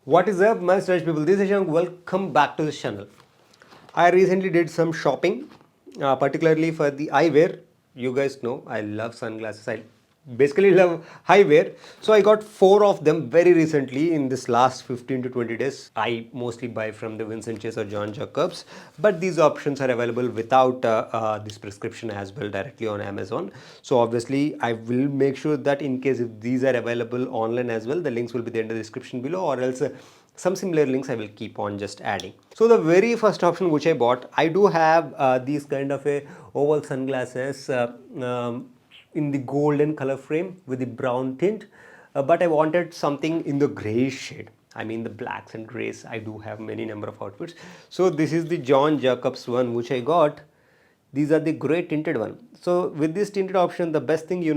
What is up, my strange people? This is Shank. Welcome back to the channel. I recently did some shopping, particularly for the eyewear. You guys know I love sunglasses. I basically love eyewear. So I got four of them very recently in this last 15 to 20 days. I mostly buy from the Vincent Chase or John Jacobs, but these options are available without this prescription as well directly on Amazon. So obviously I will make sure that in case if these are available online as well, the links will be there in the description below, or else some similar links I will keep on just adding. So the very first option which I bought, I do have these kind of a oval sunglasses in the golden color frame with the brown tint, but I wanted something in the gray shade. I mean the blacks and grays, I do have many number of outfits. So this is the John Jacobs one which I got. These are the gray tinted one. So with this tinted option, the best thing you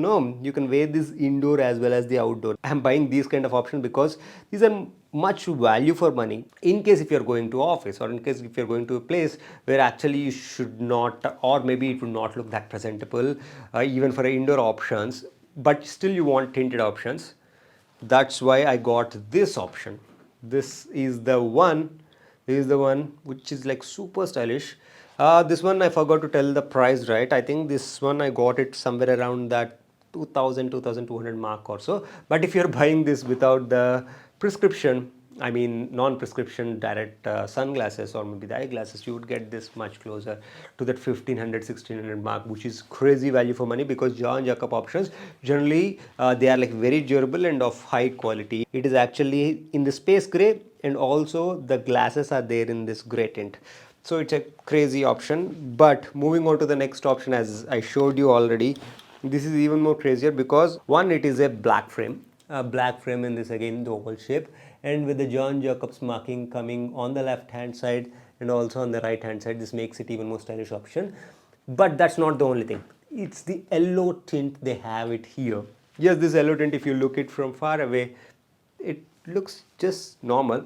can wear this indoor as well as the outdoor. I am buying these kind of options because these are much value for money. In case if you're going to office, or in case if you're going to a place where actually you should not, or maybe it would not look that presentable, even for indoor options, but still you want tinted options. That's why I got this option. This is the one. This is the one which is like super stylish. This one I forgot to tell the price, right? I think this one I got it somewhere around that 2200 mark or so. But if you're buying this without the prescription, I mean non-prescription direct sunglasses or maybe the eyeglasses, you would get this much closer to that 1500 1600 mark, which is crazy value for money, because John Jacob options generally they are like very durable and of high quality. It is actually in the space gray, and also the glasses are there in this gray tint. So it's a crazy option. But moving on to the next option, as I showed you already, this is even more crazier because one, it is a black frame, in this again the oval shape, and with the John Jacobs marking coming on the left hand side and also on the right hand side. This makes it even more stylish option. But that's not the only thing. It's the yellow tint, they have it here. Yes, this yellow tint, if you look it from far away, it looks just normal.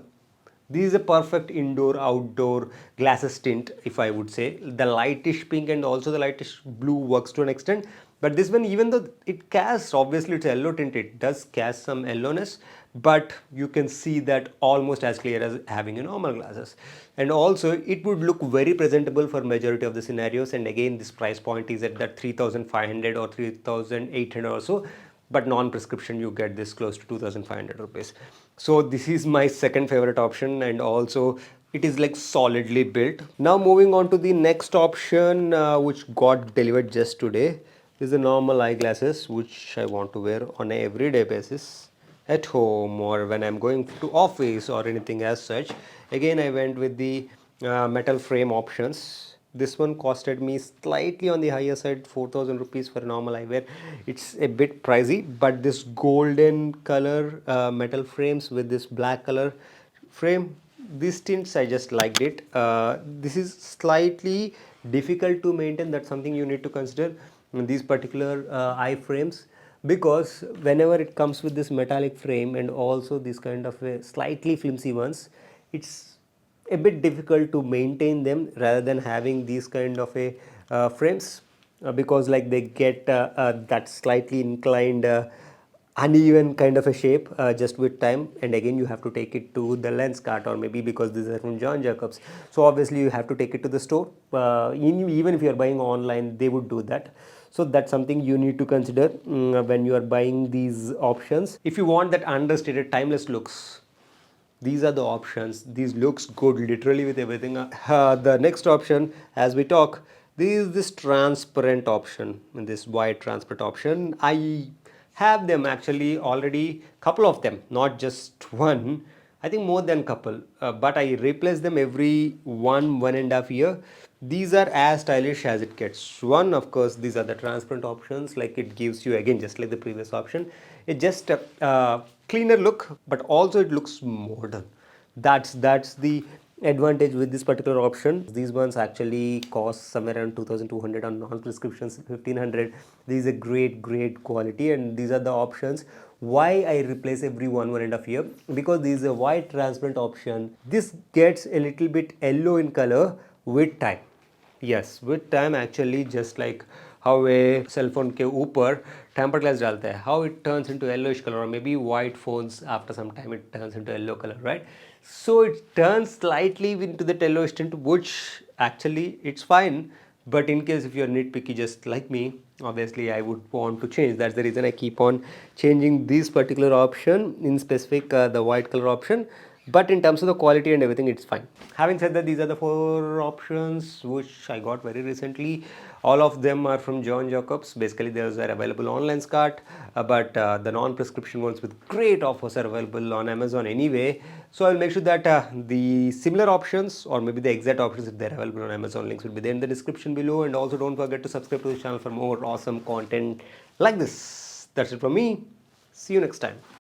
This is a perfect indoor outdoor glasses tint, if I would say. The lightish pink and also the lightish blue works to an extent, but this one, even though it casts, obviously it's yellow tint, it does cast some yellowness, but you can see that almost as clear as having a normal glasses. And also it would look very presentable for majority of the scenarios. And again, this price point is at that 3500 or 3800 or so, but non-prescription you get this close to 2500 rupees. So this is my second favorite option, and also it is like solidly built. Now moving on to the next option, which got delivered just today, is the normal eyeglasses which I want to wear on a everyday basis at home or when I'm going to office or anything as such. Again, I went with the metal frame options. This one costed me slightly on the higher side, 4000 rupees for a normal eyewear. It's a bit pricey, but this golden color metal frames with this black color frame, these tints, I just liked it. This is slightly difficult to maintain. That's something you need to consider in these particular eye frames, because whenever it comes with this metallic frame and also this kind of a slightly flimsy ones, it's a bit difficult to maintain them rather than having these kind of a frames, because like they get that slightly inclined uneven kind of a shape just with time. And again, you have to take it to the lens cart, or maybe because this is from John Jacobs, so obviously you have to take it to the store. Even if you are buying online, they would do that. So that's something you need to consider when you are buying these options. If you want that understated timeless looks, these are the options. These looks good literally with everything. The next option, as we talk, this transparent option, this white transparent option. I have them actually already, couple of them, not just one. I think more than couple, but I replace them every 1.5 year. These are as stylish as it gets. One, of course, these are the transparent options, like it gives you again just like the previous option, it just cleaner look, but also it looks modern. That's the advantage with this particular option. These ones actually cost somewhere around 2200 on non-prescriptions 1500. These is a great quality, and these are the options why I replace every 1.5 year, because this is a white transparent option. This gets a little bit yellow in color with time. Yes, with time actually, just like how a cell phone के ऊपर tempered glass डालते हैं, how it turns into yellowish color, or maybe white phones after some time it turns into yellow color, right? So it turns slightly into the yellowish tint, which actually it's fine, but in case if you're nitpicky just like me, obviously I would want to change. That's the reason I keep on changing this particular option, in specific the white color option. But in terms of the quality and everything, it's fine. Having said that, these are the 4 options which I got very recently. All of them are from John Jacobs. Basically those are available online SCART, but the non-prescription ones with great offers are available on Amazon anyway. So I'll make sure that the similar options, or maybe the exact options if they're available on Amazon, links will be there in the description below. And also don't forget to subscribe to the channel for more awesome content like this. That's it from me. See you next time.